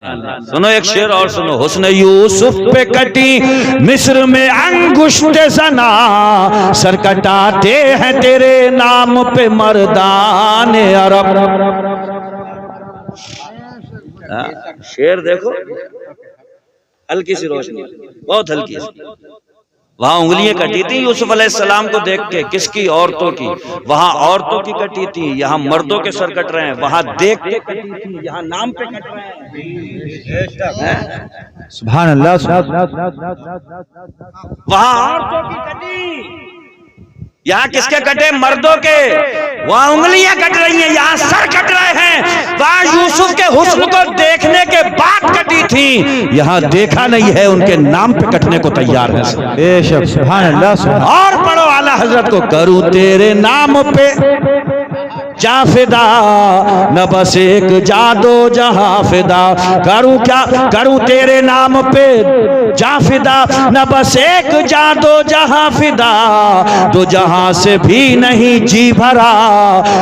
سنو ایک شعر اور سنو. حسن یوسف پہ کٹی مصر میں انگشت زنا، سر کٹاتے ہیں تیرے نام پہ مردان عرب. شعر دیکھو ہلکی سی روشنی، بہت ہلکی سی. وہاں انگلیاں کٹی تھی یوسف علیہ السلام کو دیکھ کے. کس کی؟ عورتوں کی. وہاں عورتوں کی کٹی تھی، یہاں مردوں کے سر کٹ رہے ہیں. وہاں دیکھ کے کٹی تھی، یہاں نام پہ کٹ رہے ہیں. سبحان اللہ. وہاں عورتوں کی کٹی، یہاں کس کے کٹے؟ مردوں کے. وہاں انگلیاں کٹ رہی ہیں، یہاں سر کٹ رہے ہیں. وہاں یوسف کے حسن کو دیکھنے کے بعد کٹی تھی، یہاں دیکھا نہیں ہے، ان کے نام پہ کٹنے کو تیار ہے. بے شک. سبحان اللہ. اور پڑھو اعلیٰ حضرت کو. کروں تیرے نام پہ جاں فدا، نہ بس ایک جاں دو جہاں فدا. کروں کیا؟ کروں تیرے نام پہ جاں فدا، نہ بس ایک جاں دو جہاں فدا. دو جہاں سے بھی نہیں جی بھرا،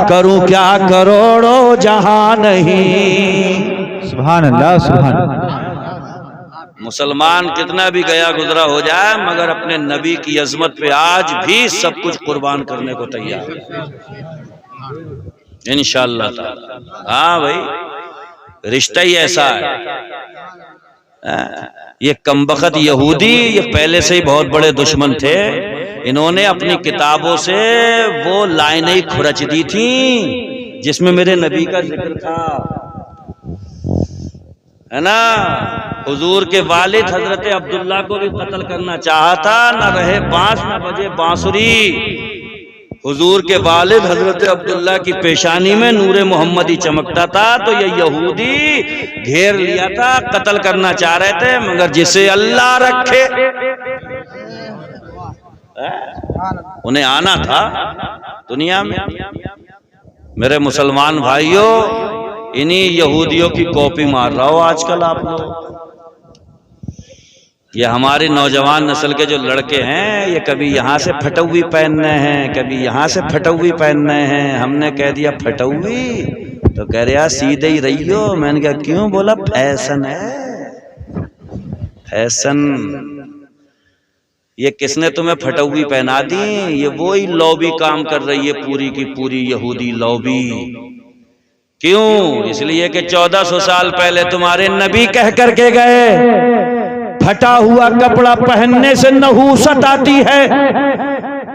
کروں کیا کروڑوں جہاں نہیں. سبحان اللہ. سبحان اللہ. مسلمان کتنا بھی گیا گزرا ہو جائے مگر اپنے نبی کی عظمت پہ آج بھی سب کچھ قربان کرنے کو تیار ہے انشاءاللہ تعالی. ہاں بھائی، رشتہ ہی ایسا ہے. یہ کمبخت یہودی یہ پہلے سے ہی بہت بڑے دشمن تھے. انہوں نے اپنی کتابوں سے وہ لائنیں کھرچ دی تھیں جس میں میرے نبی کا ذکر تھا، ہے نا. حضور کے والد حضرت عبداللہ کو بھی قتل کرنا چاہا تھا، نہ رہے بانس نہ بجے بانسری. حضور کے والد حضرت عبداللہ کی پیشانی میں نور محمدی چمکتا تھا تو یہ یہودی گھیر لیا تھا، قتل کرنا چاہ رہے تھے. مگر جسے اللہ رکھے انہیں آنا تھا دنیا میں. میرے مسلمان بھائیوں، انہی یہودیوں کی کاپی مار رہا ہو آج کل آپ لوگ. یہ ہماری نوجوان نسل کے جو لڑکے ہیں یہ کبھی یہاں سے پھٹوی پہننے ہیں، کبھی یہاں سے پھٹوی پہننے ہیں. ہم نے کہہ دیا پھٹوی تو کہہ رہا سیدھے ہی رہی ہو. میں نے کہا کیوں؟ بولا فیشن ہے، فیشن. یہ کس نے تمہیں پھٹوی پہنا دی؟ یہ وہی لوبی کام کر رہی ہے، پوری کی پوری یہودی لوبی. کیوں؟ اس لیے کہ 1400 سال پہلے تمہارے نبی کہہ کر کے گئے پھٹا ہوا کپڑا پہننے سے نحوست آتی ہے،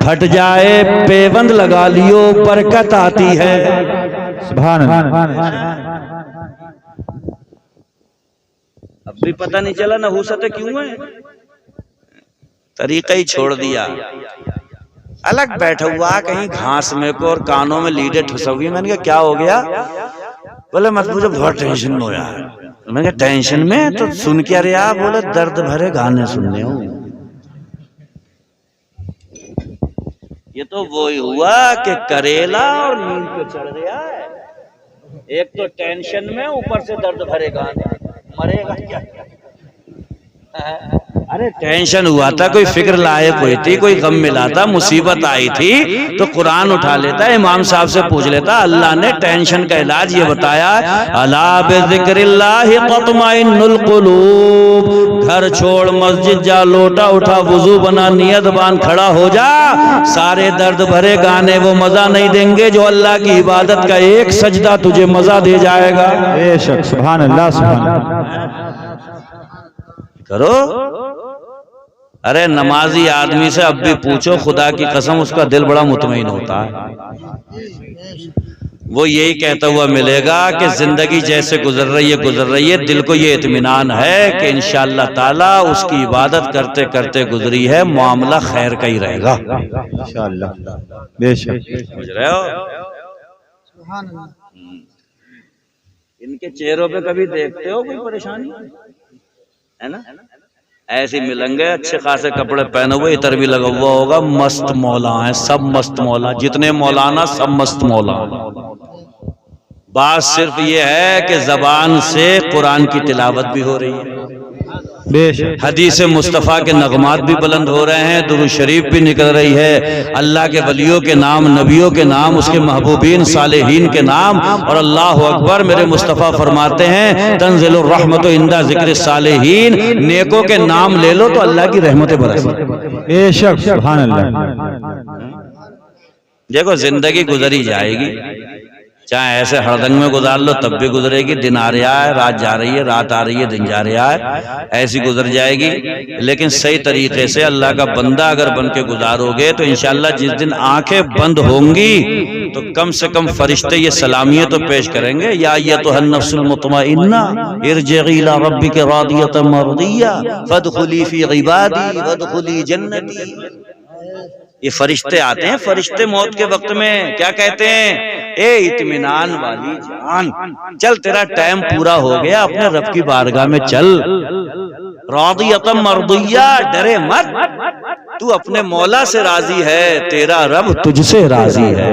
پھٹ جائے پیوند لگا لیو برکت آتی ہے. سبحان اللہ. اب بھی پتہ نہیں چلا نحوستیں کیوں ہیں، طریقہ ہی چھوڑ دیا. الگ بیٹھا ہوا کہیں گھاس میں کو اور کانوں میں لیڈیں ٹھسا ہوئی. میں نے کہا کیا ہو گیا؟ بولے مت مجھے بہت ٹینشن میں ہوا ہے. میں نے کہا ٹینشن میں تو سن کیا رہا؟ بولے درد بھرے گانے سننے ہوں. یہ تو وہی ہوا کہ کریلا اور نیند پہ چڑھ گیا ہے. ایک تو ٹینشن میں، اوپر سے درد بھرے گانے. مرے گا کیا؟ ارے ٹینشن ہوا تھا، کوئی فکر لائق ہوئی تھی، کوئی غم ملا تھا، مصیبت آئی تھی تو قرآن اٹھا لیتا، امام صاحب سے پوچھ لیتا. اللہ نے ٹینشن کا علاج یہ بتایا، الا بذکر اللہ تطمئن القلوب. گھر چھوڑ مسجد جا، لوٹا اٹھا، وضو بنا، نیت باندھ، کھڑا ہو جا. سارے درد بھرے گانے وہ مزہ نہیں دیں گے جو اللہ کی عبادت کا ایک سجدہ تجھے مزہ دے جائے گا. بے شک. سبحان اللہ. سبحان اللہ. کرو. ارے نمازی آدمی سے اب بھی پوچھو، خدا کی قسم اس کا دل بڑا مطمئن ہوتا ہے. وہ یہی کہتا ہوا ملے گا کہ زندگی جیسے گزر رہی ہے، دل کو یہ اطمینان ہے کہ انشاءاللہ تعالی اس کی عبادت کرتے کرتے گزری ہے، معاملہ خیر کا ہی رہے گا انشاءاللہ. بے شک. سمجھ رہے ہو؟ ان کے چہروں پہ کبھی دیکھتے ہو کوئی پریشانی ہے نا؟ ایسے ملیں گے اچھے خاصے کپڑے پہنے ہوئے، اتر بھی لگا ہوا ہوگا، مست مولا ہیں، سب مست مولا. جتنے مولانا سب مست مولا. بات صرف یہ ہے کہ زبان سے قرآن کی تلاوت بھی ہو رہی ہے، بے شک حدیث مصطفیٰ کے نغمات بھی بلند ہو رہے ہیں، درود شریف بھی نکل رہی ہے، اللہ کے ولیوں کے نام، نبیوں کے نام، اس کے محبوبین صالحین کے نام، اور اللہ اکبر میرے مصطفیٰ فرماتے ہیں تنزل الرحمت عند ذکر الصالحین، نیکوں کے نام لے لو تو اللہ کی رحمتیں برسیں۔ بے شک سبحان اللہ دیکھو زندگی گزری جائے گی، چاہے ایسے ہردنگ میں گزار لو تب بھی گزرے گی، دن آ رہا ہے رات جا رہی ہے، رات آ رہی ہے دن جا رہا ہے، ایسی گزر جائے گی، لیکن صحیح طریقے سے اللہ کا بندہ اگر بن کے گزارو گے تو انشاءاللہ جس دن آنکھیں بند ہوں گی تو کم سے کم فرشتے یہ سلامیت تو پیش کریں گے، یا ایتھا النفس المطمئنہ ارجعی الی ربک راضیۃ مرضیہ فادخلی فی عبادی وادخلی جنتی۔ یہ فرشتے آتے ہیں، فرشتے موت کے وقت میں کیا کہتے ہیں؟ اے اطمینان والی جان، چل تیرا ٹائم پورا ہو گیا، اپنے رب کی بارگاہ میں چل، راضیۃ مرضیہ، ڈرے مت، تو اپنے مولا سے راضی ہے، تیرا رب تجھ سے راضی ہے۔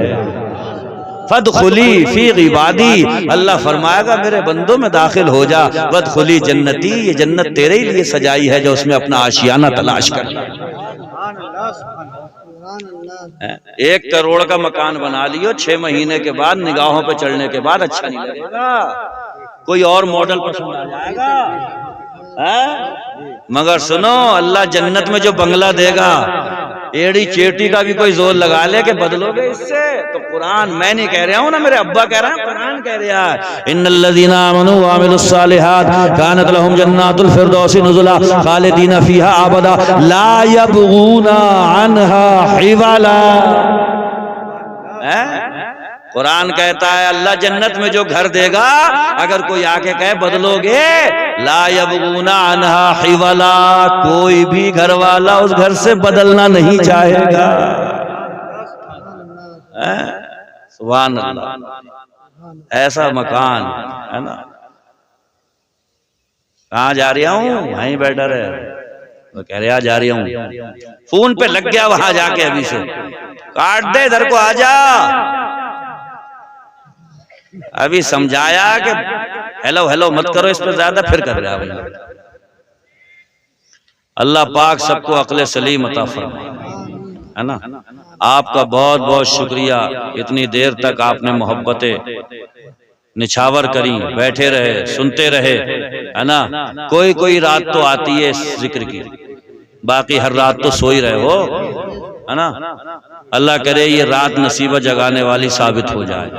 فادخلی فی عبادی، اللہ فرمائے گا میرے بندوں میں داخل ہو جا، وادخلی جنتی، یہ جنت تیرے ہی لیے سجائی ہے جو اس میں اپنا آشیانہ تلاش کر۔ 1 کروڑ کا مکان بنا لیو، 6 مہینے کے بعد نگاہوں پہ چڑھنے کے بعد اچھا نہیں لگے گا، کوئی اور ماڈل پسند آ جائے گا، مگر سنو اللہ جنت میں جو بنگلہ دے گا، ایڑی چیٹی کا بھی کوئی زور لگا لے کہ بدلو گے اس سے تو قرآن، میں نہیں کہہ رہا ہوں نا، میرے ابا کہہ رہا ہیں، قرآن کہہ رہا ہے ان الذین آمنوا وعملوا الصالحات كانت لهم جنات الفردوس نزلا خالدین فیہا ابدا لا یبغون عنها حولا۔ قرآن کہتا ہے اللہ جنت میں جو گھر دے گا، اگر کوئی آ کے کہے بدلو گے، لا یبغون عنہا حولا، کوئی بھی گھر والا اس گھر سے بدلنا نہیں چاہے گا۔ سبحان اللہ، ایسا مکان ہے نا۔ کہاں جا رہا ہوں؟ وہیں بیٹھا رہے، وہ کہہ رہا جا رہا ہوں، فون پہ لگ گیا وہاں جا کے، ابھی سے کاٹ دے ادھر کو آ جا، ابھی سمجھایا کہ ہیلو ہیلو مت کرو اس پہ زیادہ، پھر کر رہا بھائی۔ اللہ پاک سب کو عقل سلیم عطا فرمائے، ہے نا۔ آپ کا بہت بہت شکریہ، اتنی دیر تک آپ نے محبتیں نچھاور کری، بیٹھے رہے، سنتے رہے، ہے نا۔ کوئی رات تو آتی ہے اس ذکر کی، باقی ہر رات تو سوئی رہے ہو، ہے نا۔ اللہ کرے یہ رات نصیبہ جگانے والی ثابت ہو جائے،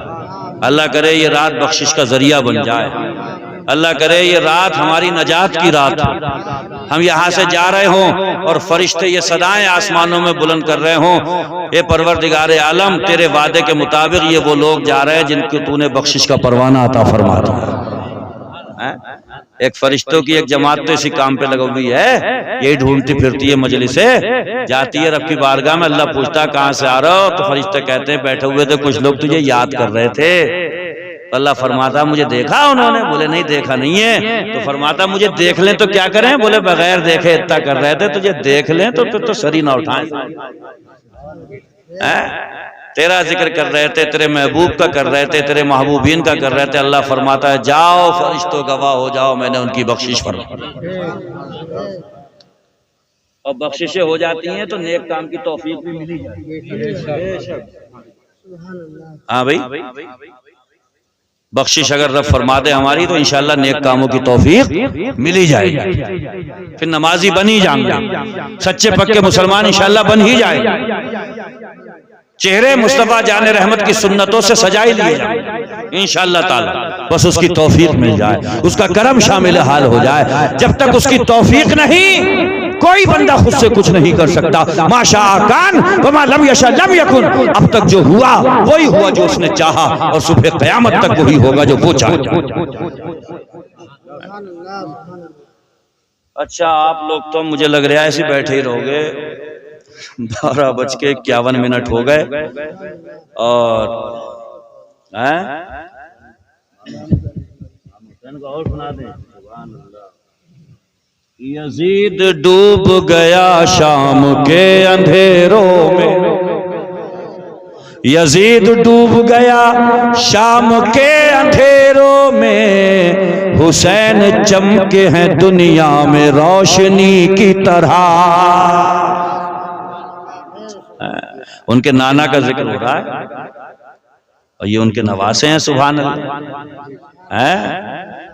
اللہ کرے یہ رات بخشش کا ذریعہ بن جائے، اللہ کرے یہ رات ہماری نجات کی رات ہو، ہم یہاں سے جا رہے ہوں اور فرشتے یہ صدائیں آسمانوں میں بلند کر رہے ہوں، اے پروردگار عالم تیرے وعدے کے مطابق یہ وہ لوگ جا رہے ہیں جن کو تو نے بخشش کا پروانہ عطا فرما دیا۔ ایک فرشتوں کی ایک جماعت تو اسی کام پہ لگا ہوئی ہے، یہی ڈھونڈتی پھرتی ہے مجلس سے، جاتی ہے رب کی بارگاہ میں، اللہ پوچھتا کہاں سے آ رہا ہو، تو فرشتے کہتے ہیں بیٹھے ہوئے تھے کچھ لوگ تجھے یاد کر رہے تھے، اللہ فرماتا مجھے دیکھا انہوں نے؟ بولے نہیں دیکھا نہیں ہے، تو فرماتا مجھے دیکھ لیں تو کیا کریں؟ بولے بغیر دیکھے اتنا کر رہے تھے، تجھے دیکھ لیں تو پھر تو سری نہ اٹھائیں، تیرا ذکر کر رہے تھے، تیرے محبوب کا کر رہے تھے، تیرے محبوبین کا کر رہے تھے، اللہ فرماتا ہے جاؤ فرشتوں گواہ ہو جاؤ، میں نے ان کی بخشش فرمائی، اور بخششیں ہو جاتی ہیں تو نیک کام کی توفیق بھی ملی جاتی ہے۔ ہاں بھائی، بخشش اگر رب فرما دے ہماری تو انشاءاللہ نیک کاموں کی توفیق ملی جائے گی، پھر نمازی بن ہی جائیں گے، سچے پکے مسلمان انشاءاللہ بن ہی جائیں گے، چہرے مصطفیٰ جان رحمت کی سنتوں سے سجائی لیے جائیں انشاءاللہ تعالی، بس اس کی توفیق مل جائے، اس کا کرم شامل حال ہو جائے۔ جب تک اس کی توفیق نہیں کوئی بندہ خود سے کچھ نہیں کر سکتا، ما شاء کان وما لم یشاء لم یکن، اب تک جو ہوا وہی ہوا جو اس نے چاہا، اور صبح قیامت تک وہی ہوگا جو وہ چاہے۔ اچھا آپ لوگ تو مجھے لگ رہا ہے ایسے بیٹھے ہی رہو گے، 12:51 ہو گئے، اور یزید ڈوب گیا شام کے اندھیروں میں، یزید ڈوب گیا شام کے اندھیروں میں، حسین چمکے ہیں دنیا میں روشنی کی طرح۔ ان کے نانا کا ذکر ہو رہا ہے اور یہ ان کے نواسے ہیں، سبحان اللہ۔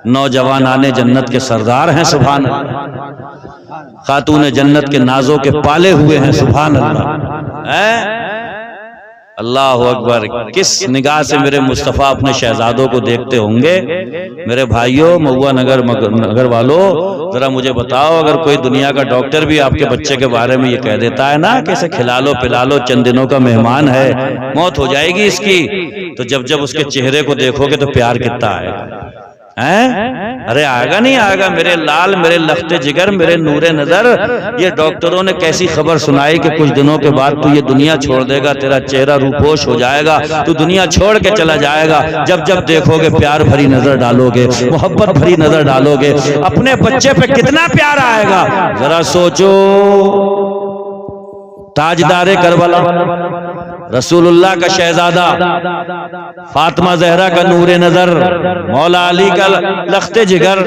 نوجوانان جنت کے سردار ہیں، سبحان اللہ۔ خاتون جنت کے نازوں کے پالے ہوئے ہیں، سبحان اللہ۔ اللہ اکبر، کس نگاہ سے میرے مصطفیٰ اپنے شہزادوں کو دیکھتے ہوں گے۔ میرے بھائیوں، مہوا نگر والوں، ذرا مجھے بتاؤ، اگر کوئی دنیا کا ڈاکٹر بھی آپ کے بچے کے بارے میں یہ کہہ دیتا ہے نا کہ اسے کھلا لو پلا لو، چند دنوں کا مہمان ہے، موت ہو جائے گی اس کی، تو جب اس کے چہرے کو دیکھو گے تو پیار کتنا آئے گا؟ ارے آئے گا نہیں آئے گا؟ میرے لال، میرے لخت جگر، میرے نور نظر، یہ ڈاکٹروں نے کیسی خبر سنائی کہ کچھ دنوں کے بعد تو یہ دنیا چھوڑ دے گا، تیرا چہرہ روپوش ہو جائے گا، تو دنیا چھوڑ کے چلا جائے گا۔ جب دیکھو گے پیار بھری نظر ڈالو گے، محبت بھری نظر ڈالو گے، اپنے بچے پہ کتنا پیار آئے گا ذرا سوچو۔ تاجدار کربلا، رسول اللہ کا شہزادہ، فاطمہ زہرا کا نور نظر، مولا علی کا لخت جگر،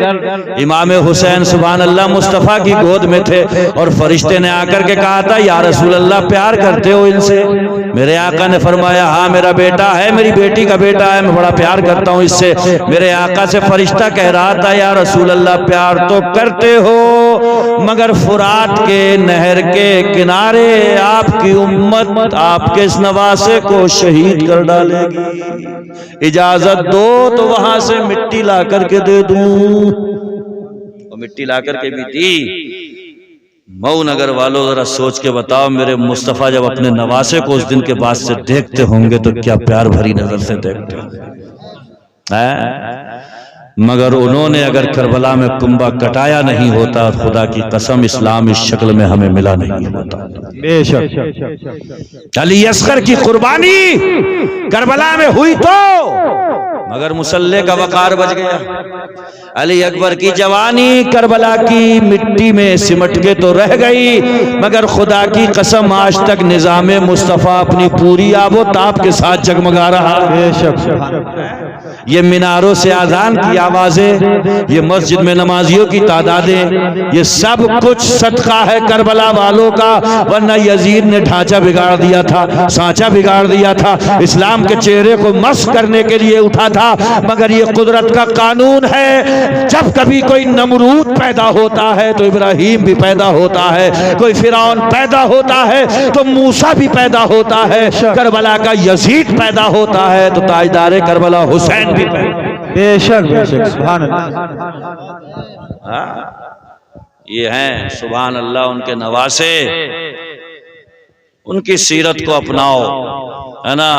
امام حسین سبحان اللہ مصطفیٰ کی گود میں تھے، اور فرشتے نے آ کر کے کہا تھا یا رسول اللہ پیار کرتے ہو ان سے؟ میرے آقا نے فرمایا ہاں میرا بیٹا ہے، میری بیٹی کا بیٹا ہے، میں بڑا پیار کرتا ہوں اس سے۔ میرے آقا سے فرشتہ کہہ رہا تھا یا رسول اللہ پیار تو کرتے ہو، مگر فرات کے نہر کے کنارے آپ کی امت آپ کے اس نواسے کو شہید کر ڈالے گی، اجازت دو تو وہاں سے مٹی لا کر کے دے دوں۔ وہ مٹی لا کر کے بھی دی۔ مئو نگر والوں ذرا سوچ کے بتاؤ، میرے مصطفیٰ جب اپنے نواسے کو اس دن کے بعد سے دیکھتے ہوں گے تو کیا پیار بھری نظر سے دیکھتے ہوں گے؟ مگر انہوں نے اگر کربلا میں کنبہ کٹایا نہیں ہوتا، خدا کی قسم اسلام اس شکل میں ہمیں ملا نہیں ہوتا۔ بے شک علی اصغر کی قربانی کربلا میں ہوئی تو مگر مسلح کا وقار بچ گیا۔ علی اکبر کی جوانی کربلا کی مٹی میں سمٹ کے تو رہ گئی، مگر خدا کی قسم آج تک نظام مصطفیٰ اپنی پوری آب و تاب کے ساتھ جگمگا رہا۔ بے شک یہ میناروں سے اذان کی آوازیں، یہ مسجد میں نمازیوں کی تعدادیں، یہ سب کچھ صدقہ ہے کربلا والوں کا، ورنہ یزید نے ڈھانچہ بگاڑ دیا تھا، سانچہ بگاڑ دیا تھا، اسلام کے چہرے کو مسخ کرنے کے لیے اٹھا تھا۔ مگر یہ قدرت کا قانون ہے، جب کبھی کوئی نمرود پیدا ہوتا ہے تو ابراہیم بھی پیدا ہوتا ہے، کوئی فرعون پیدا ہوتا ہے تو موسیٰ بھی پیدا ہوتا ہے، کربلا کا یزید پیدا ہوتا ہے تو تاجدار کربلا حسین بھی پیدا۔ بے شک سبحان اللہ۔ یہ ہیں سبحان اللہ ان کے نواسے، ان کی سیرت کو اپناؤ، ہے نا۔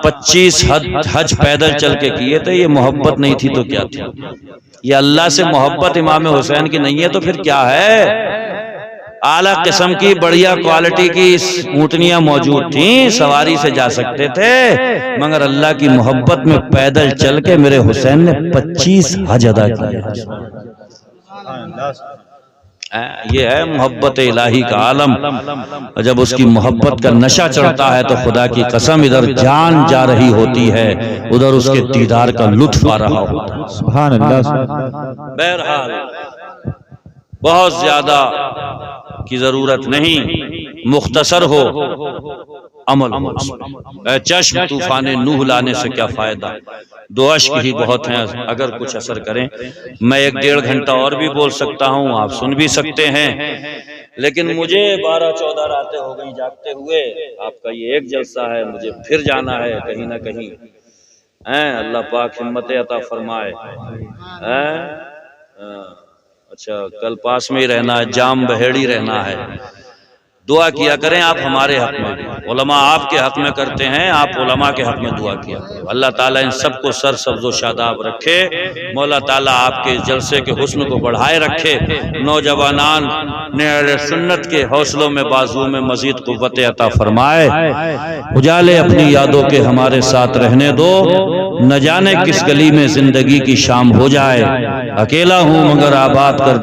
25 حج پیدل چل کے کیے تھے، یہ محبت نہیں تھی تو کیا تھی؟ یہ اللہ سے محبت امام حسین کی نہیں ہے تو پھر کیا ہے؟ اعلیٰ قسم کی بڑھیا کوالٹی کی اونٹنیاں موجود تھیں، سواری سے جا سکتے تھے، مگر اللہ کی محبت میں پیدل چل کے میرے حسین نے 25 حج ادا کیے۔ یہ ہے محبت الہی کا عالم، اور جب اس کی محبت کا نشہ چڑھتا ہے تو خدا کی قسم ادھر جان جا رہی ہوتی ہے، ادھر اس کے دیدار کا لطف آ رہا ہوتا ہے۔ سبحان اللہ۔ بہرحال بہت زیادہ کی ضرورت نہیں، مختصر ہو عمل ہو۔ اے چشم طوفان نوح لانے سے کیا فائدہ، 2 اشک ہی بہت ہیں اگر کچھ اثر کریں۔ میں 1-1.5 گھنٹہ اور بھی بول سکتا ہوں، آپ سن بھی سکتے ہیں، لیکن مجھے 12-14 راتیں ہو گئی جاگتے ہوئے۔ آپ کا یہ ایک جلسہ ہے، مجھے پھر جانا ہے کہیں نہ کہیں۔ اللہ پاک ہمت عطا فرمائے۔ اچھا کل پاس میں ہی رہنا ہے، جام بہیڑی رہنا ہے۔ دعا کیا کریں آپ ہمارے حق میں بھی، علماء آپ کے حق میں کرتے ہیں، آپ علماء کے حق میں دعا کیا کریں۔ اللہ تعالیٰ ان سب کو سر سبز و شاداب رکھے، مولا تعالیٰ آپ کے جلسے کے حسن کو بڑھائے رکھے، نوجوانان نے اہل سنت کے حوصلوں میں بازو میں مزید قوت عطا فرمائے۔ اجالے اپنی یادوں کے ہمارے ساتھ رہنے دو، نہ جانے کس گلی میں زندگی کی شام ہو جائے، اکیلا ہوں مگر آباد کر